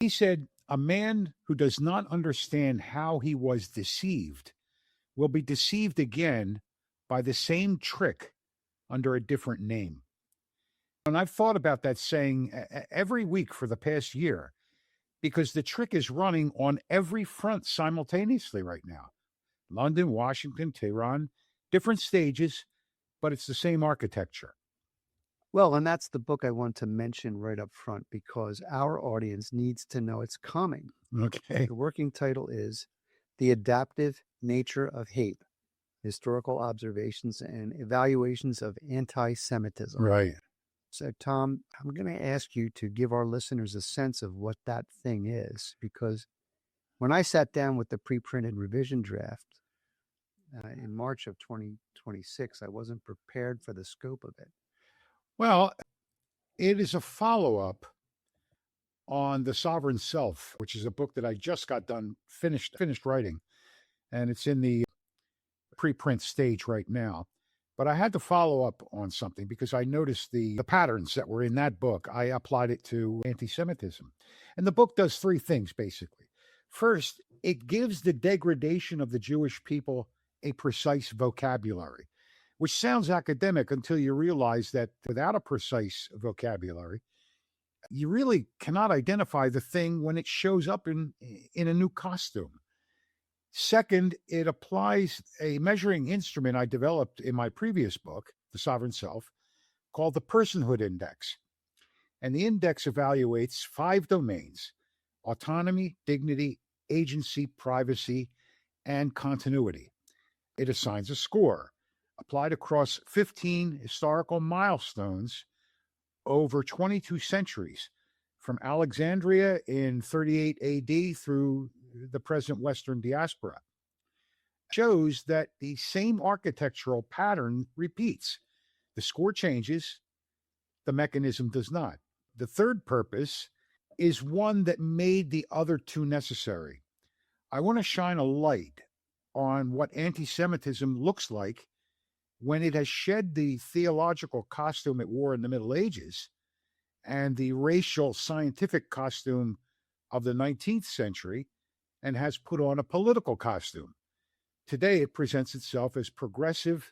He said, "A man who does not understand how he was deceived will be deceived again by the same trick under a different name." And I've thought about that saying every week for the past year because the trick is running on every front simultaneously right now. London, Washington, Tehran, different stages, but it's the same architecture. Well, and that's the book I want to mention right up front because our audience needs to know it's coming. Okay. The working title is The Adaptive Nature of Hate, Historical Observations and Evaluations of Anti-Semitism. Right. So, Tom, I'm going to ask you to give our listeners a sense of what that thing is, because when I sat down with the pre-printed revision draft in March of 2026, I wasn't prepared for the scope of it. Well, it is a follow up on The Sovereign Self, which is a book that I just got done, finished writing, and it's in the preprint stage right now. But I had to follow up on something because I noticed the patterns that were in that book. I applied it to anti-Semitism. And the book does three things, basically. First, it gives the degradation of the Jewish people a precise vocabulary, which sounds academic until you realize that without a precise vocabulary, you really cannot identify the thing when it shows up in a new costume. Second, it applies a measuring instrument I developed in my previous book, The Sovereign Self, called the Personhood Index. And the index evaluates 5 domains: autonomy, dignity, agency, privacy, and continuity. It assigns a score applied across 15 historical milestones over 22 centuries, from Alexandria in 38 AD through the present Western diaspora. Shows that the same architectural pattern repeats. The score changes, the mechanism does not. The third purpose is one that made the other two necessary. I want to shine a light on what anti-Semitism looks like when it has shed the theological costume it wore in the Middle Ages and the racial scientific costume of the 19th century and has put on a political costume. Today, it presents itself as progressive,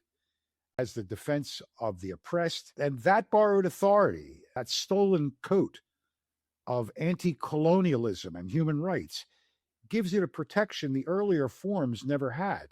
as the defense of the oppressed, and that borrowed authority, that stolen coat of anti-colonialism and human rights, gives it a protection the earlier forms never had.